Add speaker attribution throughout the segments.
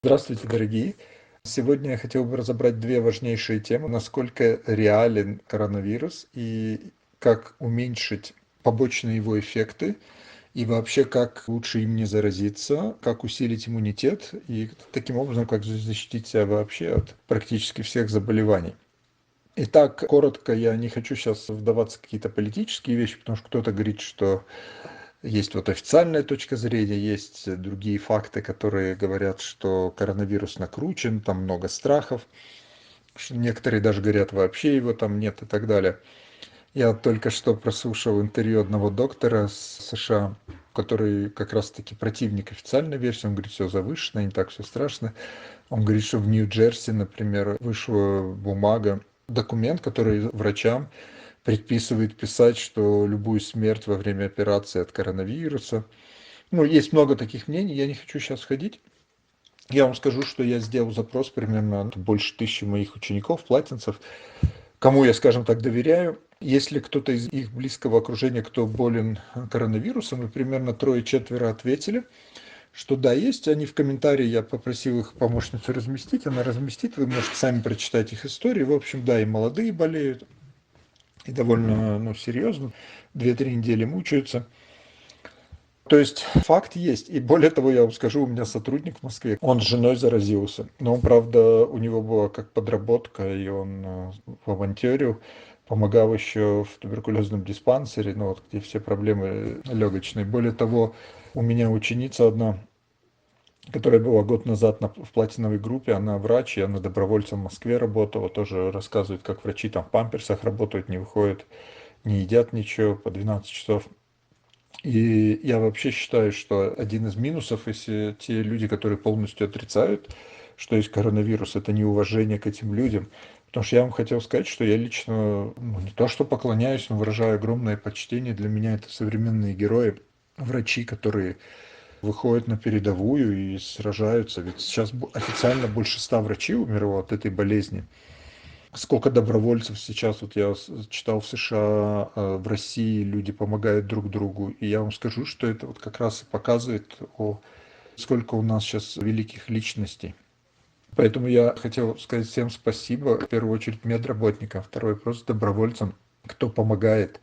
Speaker 1: Здравствуйте, дорогие! Сегодня я хотел бы разобрать две важнейшие темы. Насколько реален коронавирус и как уменьшить побочные его эффекты, и вообще как лучше им не заразиться, как усилить иммунитет и таким образом, как защитить себя вообще от практически всех заболеваний. Итак, коротко, я не хочу сейчас вдаваться в какие-то политические вещи, потому что кто-то говорит, что есть вот официальная точка зрения, есть другие факты, которые говорят, что коронавирус накручен, там много страхов, что некоторые даже говорят, вообще его там нет и так далее. Я только что прослушал интервью одного доктора с США, который как раз-таки противник официальной версии. Он говорит, все завышено, не так все страшно. Он говорит, что в Нью-Джерси, например, вышла бумага, документ, который врачам предписывает писать, что любую смерть во время операции от коронавируса. Ну, есть много таких мнений, я не хочу сейчас входить. Я вам скажу, что я сделал запрос примерно больше 1000 моих учеников, платинцев, кому я, скажем так, доверяю. Если кто-то из их близкого окружения, кто болен коронавирусом, и примерно трое-четверо ответили, что да, есть. Они в комментарии, я попросил их помощницу разместить, она разместит, вы можете сами прочитать их истории. В общем, да, и молодые болеют, и довольно, серьезно, 2-3 недели мучаются. То есть факт есть. И более того, я вам скажу, у меня сотрудник в Москве, он с женой заразился. Но он, правда, у него была как подработка, и он волонтерил, помогал еще в туберкулезном диспансере, ну вот где все проблемы легочные. Более того, у меня ученица одна, которая была год назад в платиновой группе, она врач, и она добровольцем в Москве работала, тоже рассказывает, как врачи там в памперсах работают, не выходят, не едят ничего по 12 часов. И я вообще считаю, что один из минусов, если те люди, которые полностью отрицают, что есть коронавирус, это неуважение к этим людям. Потому что я вам хотел сказать, что я лично, не то что поклоняюсь, но выражаю огромное почтение. Для меня это современные герои, врачи, которые выходят на передовую и сражаются. Ведь сейчас официально больше 100 врачей умерло от этой болезни. Сколько добровольцев сейчас, вот я читал в США, в России люди помогают друг другу. И я вам скажу, что это вот как раз и показывает, сколько у нас сейчас великих личностей. Поэтому я хотел сказать всем спасибо, в первую очередь медработникам, второй просто добровольцам, кто помогает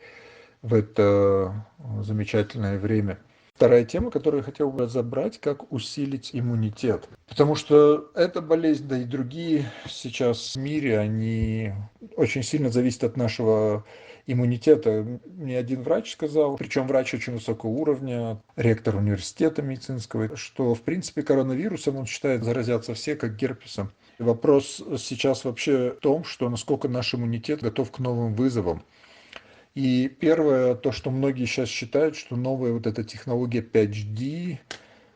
Speaker 1: в это замечательное время. Вторая тема, которую я хотел бы разобрать, как усилить иммунитет. Потому что эта болезнь, да и другие сейчас в мире, они очень сильно зависят от нашего иммунитета. Мне один врач сказал, причем врач очень высокого уровня, ректор университета медицинского, что в принципе коронавирусом он считает заразятся все как герпесом. Вопрос сейчас вообще в том, что насколько наш иммунитет готов к новым вызовам. И первое, то, что многие сейчас считают, что новая вот эта технология 5G,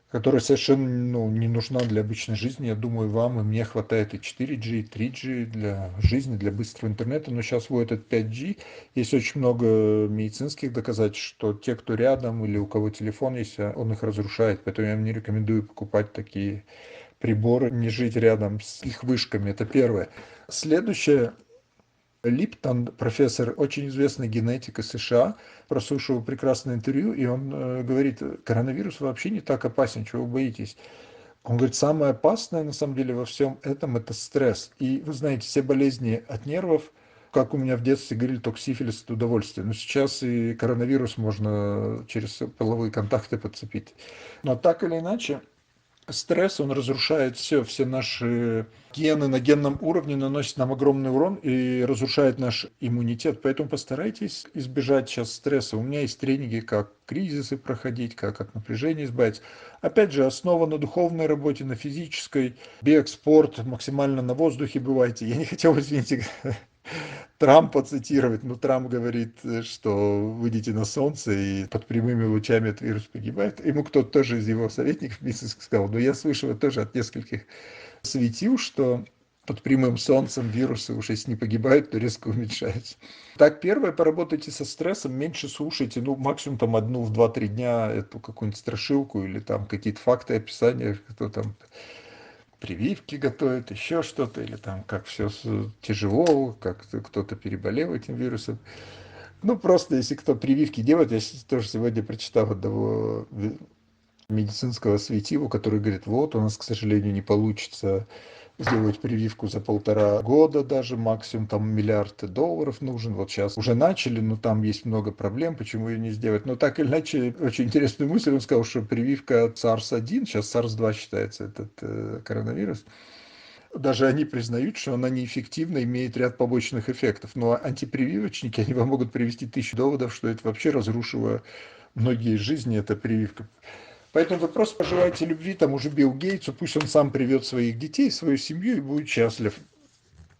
Speaker 1: которая совершенно не нужна для обычной жизни. Я думаю, вам и мне хватает и 4G, и 3G для жизни, для быстрого интернета. Но сейчас вводят этот 5G. Есть очень много медицинских доказательств, что те, кто рядом или у кого телефон есть, он их разрушает. Поэтому я вам не рекомендую покупать такие приборы, не жить рядом с их вышками. Это первое. Следующее. Липтон, профессор, очень известный генетик из США, прослушал прекрасное интервью, и он говорит, коронавирус вообще не так опасен, чего вы боитесь. Он говорит, самое опасное на самом деле во всем этом это стресс. И вы знаете, все болезни от нервов, как у меня в детстве говорили, только сифилис это удовольствие. Но сейчас и коронавирус можно через половые контакты подцепить. Но так или иначе, стресс, он разрушает все наши гены на генном уровне, наносит нам огромный урон и разрушает наш иммунитет. Поэтому постарайтесь избежать сейчас стресса. У меня есть тренинги, как кризисы проходить, как от напряжения избавиться. Опять же, основа на духовной работе, на физической, бег, спорт, максимально на воздухе бывайте. Я не хотел, извините, Трампа цитировать, но Трамп говорит, что выйдите на солнце, и под прямыми лучами этот вирус погибает. Ему кто-то тоже из его советников медицинских сказал, но я слышал это тоже от нескольких светил, что под прямым солнцем вирусы уж если не погибают, то резко уменьшаются. Так, первое, поработайте со стрессом, меньше слушайте, максимум там одну в 2-3 дня эту какую-нибудь страшилку или там какие-то факты, описания, кто там прививки готовят, еще что-то, или там как все тяжело, как кто-то переболел этим вирусом. Просто если кто прививки делает, я тоже сегодня прочитал одного медицинского светила, который говорит, вот у нас, к сожалению, не получится сделать прививку за 1,5 года даже, максимум там $1 миллиард нужен. Вот сейчас уже начали, но там есть много проблем, почему ее не сделать. Но так или иначе, очень интересную мысль, он сказал, что прививка от SARS-1, сейчас SARS-2 считается этот коронавирус, даже они признают, что она неэффективна, имеет ряд побочных эффектов. Но антипрививочники, они вам могут привести 1000 доводов, что это вообще разрушило многие жизни, эта прививка. Поэтому вы просто пожелайте любви тому же Биллу Гейтсу, пусть он сам приведет своих детей, свою семью и будет счастлив.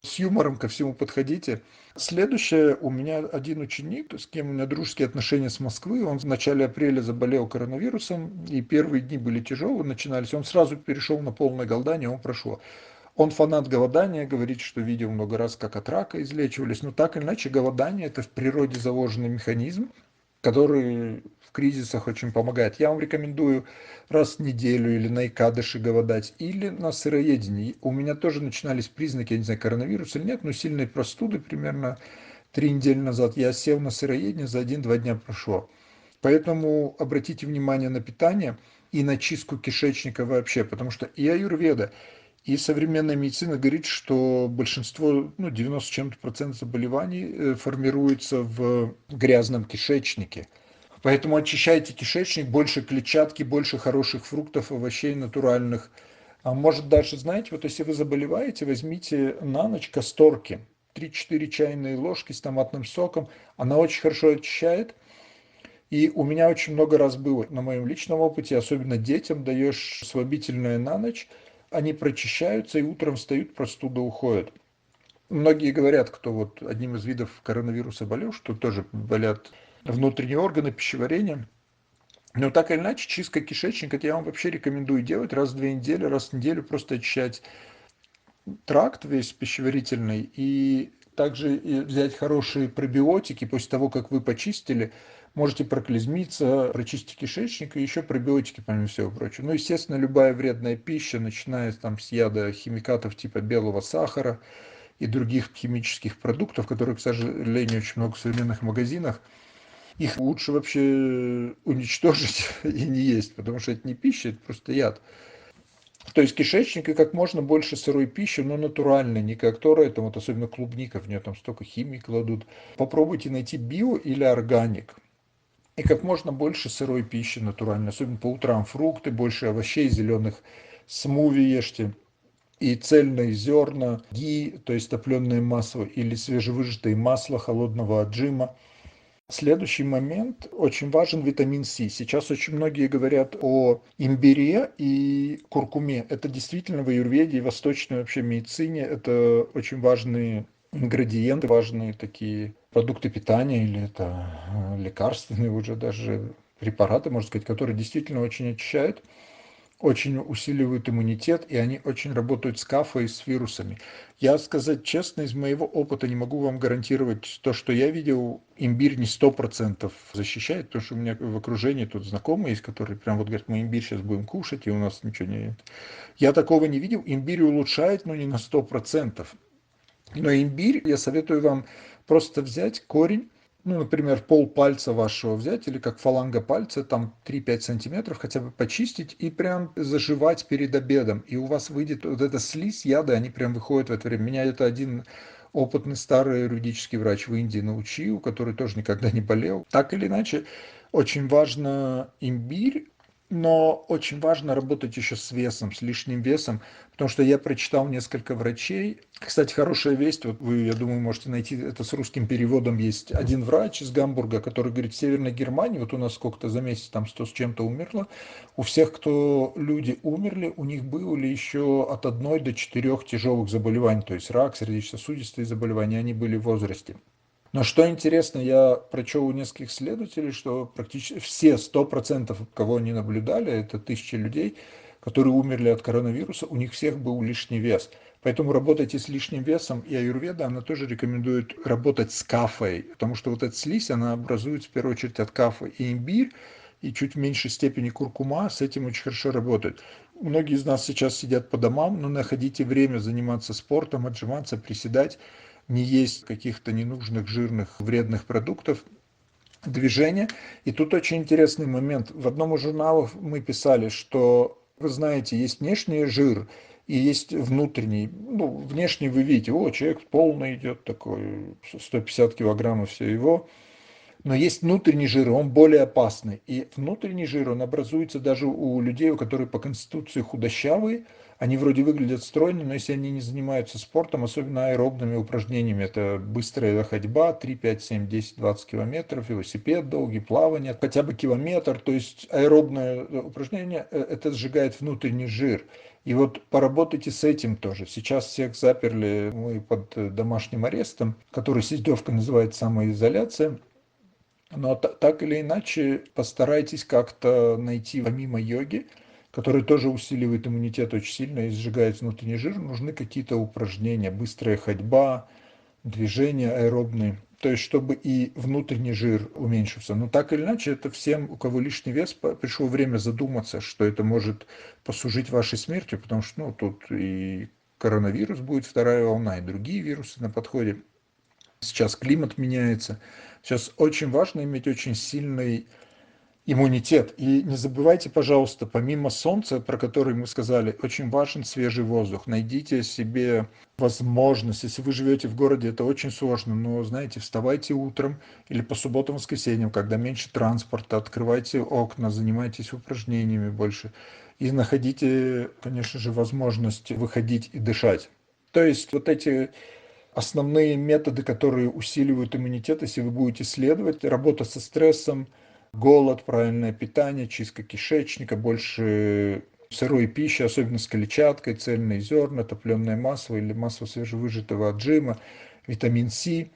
Speaker 1: С юмором ко всему подходите. Следующее, у меня один ученик, с кем у меня дружеские отношения с Москвы, он в начале апреля заболел коронавирусом, и первые дни были тяжелые, начинались. Он сразу перешел на полное голодание, он прошло. Он фанат голодания, говорит, что видел много раз, как от рака излечивались. Но так или иначе, голодание – это в природе заложенный механизм, который в кризисах очень помогает. Я вам рекомендую раз в неделю или на икадыши голодать, или на сыроедении. У меня тоже начинались признаки, я не знаю, коронавируса или нет, но сильной простуды примерно 3 недели назад. Я сел на сыроедение, за 1-2 дня прошло. Поэтому обратите внимание на питание и на чистку кишечника вообще, потому что и аюрведа, и современная медицина говорит, что большинство, 90 с чем-то процентов заболеваний формируется в грязном кишечнике. Поэтому очищайте кишечник, больше клетчатки, больше хороших фруктов, овощей натуральных. А может даже, знаете, вот если вы заболеваете, возьмите на ночь касторки. 3-4 чайные ложки с томатным соком. Она очень хорошо очищает. И у меня очень много раз было на моем личном опыте, особенно детям даешь слабительное на ночь, они прочищаются и утром встают, простуда уходит. Многие говорят, кто вот одним из видов коронавируса болел, что тоже болят внутренние органы, пищеварения. Но так или иначе, чистка кишечника, это я вам вообще рекомендую делать раз в 2 недели, раз в неделю просто очищать тракт весь пищеварительный и также взять хорошие пробиотики после того, как вы почистили, можете проклизмиться, прочистить кишечник и еще пробиотики, помимо всего прочего. Ну, естественно, любая вредная пища, начиная там с яда химикатов типа белого сахара и других химических продуктов, которые, к сожалению, очень много в современных магазинах, их лучше вообще уничтожить и не есть, потому что это не пища, это просто яд. То есть кишечник и как можно больше сырой пищи, но натуральной, не которая там, вот особенно клубника, в нее там столько химии кладут. Попробуйте найти био или органик. И как можно больше сырой пищи натуральной, особенно по утрам фрукты, больше овощей, зеленых, смуви ешьте. И цельные зерна, ги, то есть топленое масло или свежевыжатое масло холодного отжима. Следующий момент, очень важен витамин С. Сейчас очень многие говорят о имбире и куркуме. Это действительно в аюрведе и восточной вообще медицине это очень важные ингредиенты, важные такие продукты питания или это лекарственные уже даже препараты, можно сказать, которые действительно очень очищают, очень усиливают иммунитет, и они очень работают с кафой и с вирусами. Я, сказать честно, из моего опыта не могу вам гарантировать то, что я видел, имбирь не 100% защищает, потому что у меня в окружении тут знакомые есть, которые прям вот говорят, мы имбирь сейчас будем кушать, и у нас ничего нет. Я такого не видел, имбирь улучшает, но не на 100%. Но имбирь я советую вам просто взять корень, например, полпальца вашего взять, или как фаланга пальца, там 3-5 сантиметров, хотя бы почистить и прям заживать перед обедом. И у вас выйдет вот эта слизь, яды, они прям выходят в это время. Меня это один опытный старый юридический врач в Индии научил, который тоже никогда не болел. Так или иначе, очень важно имбирь, но очень важно работать еще с весом, с лишним весом, потому что я прочитал несколько врачей. Кстати, хорошая весть, вот вы, я думаю, можете найти это с русским переводом. Есть один врач из Гамбурга, который говорит, в Северной Германии, вот у нас сколько-то за месяц там 100 с чем-то умерло, у всех, кто люди умерли, у них были еще от 1 до 4 тяжелых заболеваний, то есть рак, сердечно-сосудистые заболевания, они были в возрасте. Но что интересно, я прочел у нескольких исследователей, что практически все 100%, кого они наблюдали, это тысячи людей, которые умерли от коронавируса, у них всех был лишний вес. Поэтому работайте с лишним весом, и аюрведа, она тоже рекомендует работать с кафой, потому что вот эта слизь, она образуется в первую очередь от кафы. И имбирь, и чуть в меньшей степени куркума с этим очень хорошо работают. Многие из нас сейчас сидят по домам, но находите время заниматься спортом, отжиматься, приседать, не есть каких-то ненужных, жирных, вредных продуктов. движения. И тут очень интересный момент. В одном из журналов мы писали, что, вы знаете, есть внешний жир и есть внутренний. Ну, внешний вы видите, человек полный идет такой, 150 килограммов все его. Но есть внутренний жир, он более опасный. И внутренний жир, он образуется даже у людей, которые по конституции худощавые. Они вроде выглядят стройно, но если они не занимаются спортом, особенно аэробными упражнениями, это быстрая ходьба, 3, 5, 7, 10, 20 километров, велосипед долгий, плавание, хотя бы километр. То есть аэробное упражнение, это сжигает внутренний жир. И вот поработайте с этим тоже. Сейчас всех заперли, мы под домашним арестом, который с издевкой называется самоизоляция. Но так или иначе постарайтесь как-то найти помимо йоги, которая тоже усиливает иммунитет очень сильно и сжигает внутренний жир, нужны какие-то упражнения, быстрая ходьба, движения аэробные, то есть чтобы и внутренний жир уменьшился. Но так или иначе, это всем, у кого лишний вес, пришло время задуматься, что это может послужить вашей смертью, потому что тут и коронавирус будет, вторая волна, и другие вирусы на подходе. Сейчас климат меняется. Сейчас очень важно иметь очень сильный иммунитет. И не забывайте, пожалуйста, помимо солнца, про который мы сказали, очень важен свежий воздух. Найдите себе возможность, если вы живете в городе, это очень сложно, но, знаете, вставайте утром или по субботам, воскресеньям, когда меньше транспорта, открывайте окна, занимайтесь упражнениями больше и находите, конечно же, возможность выходить и дышать. То есть вот эти основные методы, которые усиливают иммунитет, если вы будете следовать, работа со стрессом, голод, правильное питание, чистка кишечника, больше сырой пищи, особенно с клетчаткой, цельные зерна, топленое масло или масло свежевыжатого отжима, витамин С,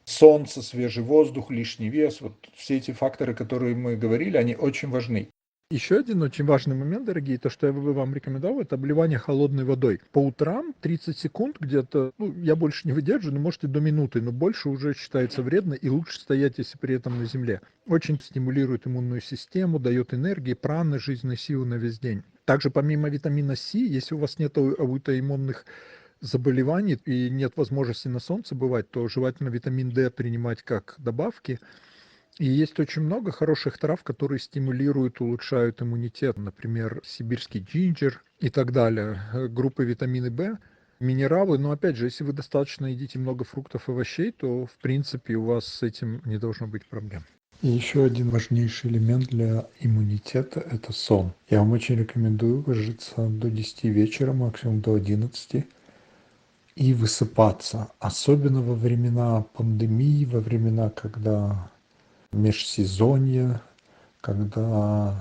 Speaker 1: солнце, свежий воздух, лишний вес. Вот все эти факторы, которые мы говорили, они очень важны.
Speaker 2: Еще один очень важный момент, дорогие, то, что я бы вам рекомендовал, это обливание холодной водой. По утрам 30 секунд где-то, я больше не выдерживаю, но может и до минуты, но больше уже считается вредно, и лучше стоять, если при этом на земле. Очень стимулирует иммунную систему, дает энергии, праны, жизненной силы на весь день. Также помимо витамина С, если у вас нет аутоиммунных заболеваний и нет возможности на солнце бывать, то желательно витамин D принимать как добавки. И есть очень много хороших трав, которые стимулируют, улучшают иммунитет. Например, сибирский джинджер и так далее. Группы витамина В, минералы. Но опять же, если вы достаточно едите много фруктов и овощей, то в принципе у вас с этим не должно быть проблем.
Speaker 1: И еще один важнейший элемент для иммунитета – это сон. Я вам очень рекомендую ложиться до 10 вечера, максимум до 11, и высыпаться. Особенно во времена пандемии, во времена, когда межсезонье, когда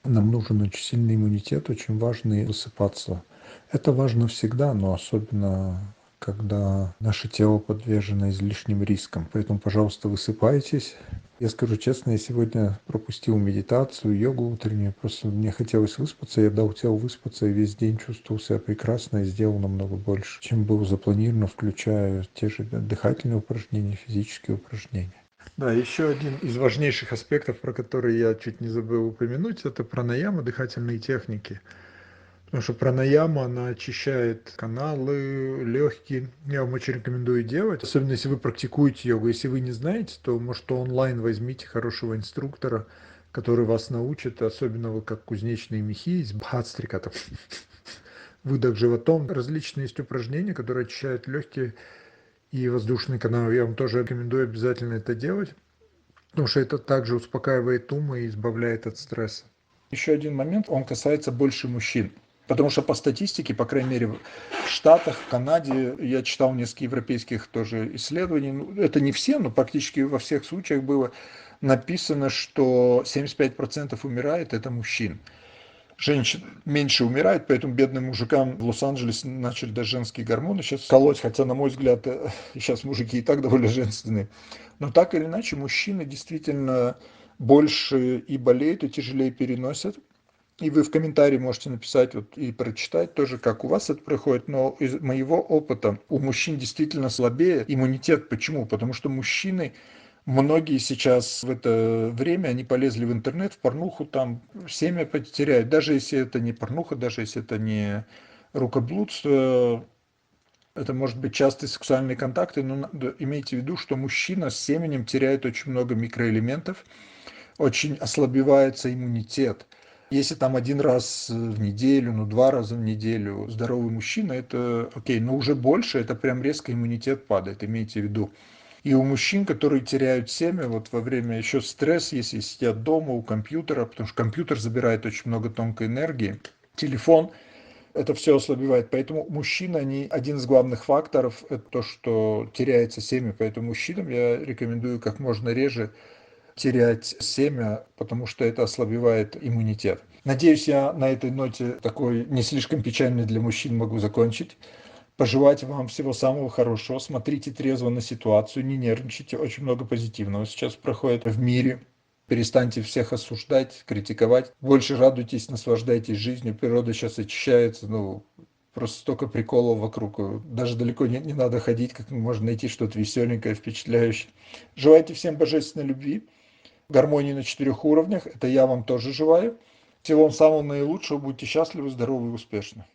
Speaker 1: нам нужен очень сильный иммунитет, очень важно высыпаться. Это важно всегда, но особенно когда наше тело подвержено излишним рискам. Поэтому, пожалуйста, высыпайтесь. Я скажу честно, я сегодня пропустил медитацию, йогу утреннюю. Просто мне хотелось выспаться, я дал телу выспаться, и весь день чувствовал себя прекрасно и сделал намного больше, чем было запланировано, включая те же дыхательные упражнения, физические упражнения. Да, еще один из важнейших аспектов, про который я чуть не забыл упомянуть, это пранаяма, дыхательные техники. Потому что пранаяма, она очищает каналы, легкие. Я вам очень рекомендую делать. Особенно, если вы практикуете йогу. Если вы не знаете, то, может, онлайн возьмите хорошего инструктора, который вас научит. Особенно вы как кузнечные мехи, из бхастрика, там, выдох животом. Различные есть упражнения, которые очищают легкие и воздушные каналы. Я вам тоже рекомендую обязательно это делать, потому что это также успокаивает ум и избавляет от стресса. Еще один момент, он касается больше мужчин. Потому что по статистике, по крайней мере, в Штатах, в Канаде, я читал несколько европейских тоже исследований, это не все, но практически во всех случаях было написано, что 75% умирает, это мужчин. Женщин меньше умирает, поэтому бедным мужикам в Лос-Анджелесе начали даже женские гормоны сейчас колоть, хотя, на мой взгляд, сейчас мужики и так довольно женственные. Но так или иначе, мужчины действительно больше и болеют, и тяжелее переносят. И вы в комментарии можете написать и прочитать тоже, как у вас это происходит. Но из моего опыта у мужчин действительно слабее иммунитет. Почему? Потому что мужчины, многие сейчас в это время, они полезли в интернет, в порнуху, там семя потеряют. Даже если это не порнуха, даже если это не рукоблудство, Это может быть частые сексуальные контакты, но имейте в виду, что мужчина с семенем теряет очень много микроэлементов, очень ослабевается иммунитет. Если там один раз в неделю, 2 раза в неделю здоровый мужчина, это окей, но уже больше, это прям резко иммунитет падает, имейте в виду. И у мужчин, которые теряют семя, вот во время еще стресс, если сидят дома у компьютера, потому что компьютер забирает очень много тонкой энергии, телефон, это все ослабевает. Поэтому мужчины, они один из главных факторов, это то, что теряется семя. Поэтому мужчинам я рекомендую как можно реже терять семя, потому что это ослабевает иммунитет. Надеюсь, я на этой ноте такой не слишком печальной для мужчин могу закончить. Пожелать вам всего самого хорошего. Смотрите трезво на ситуацию, не нервничайте. Очень много позитивного сейчас проходит в мире. Перестаньте всех осуждать, критиковать. Больше радуйтесь, наслаждайтесь жизнью. Природа сейчас очищается. Просто столько приколов вокруг. Даже далеко не надо ходить, как можно найти что-то веселенькое, впечатляющее. Желайте всем божественной любви, гармонии на 4 уровнях. Это я вам тоже желаю. Всего вам самого наилучшего. Будьте счастливы, здоровы и успешны.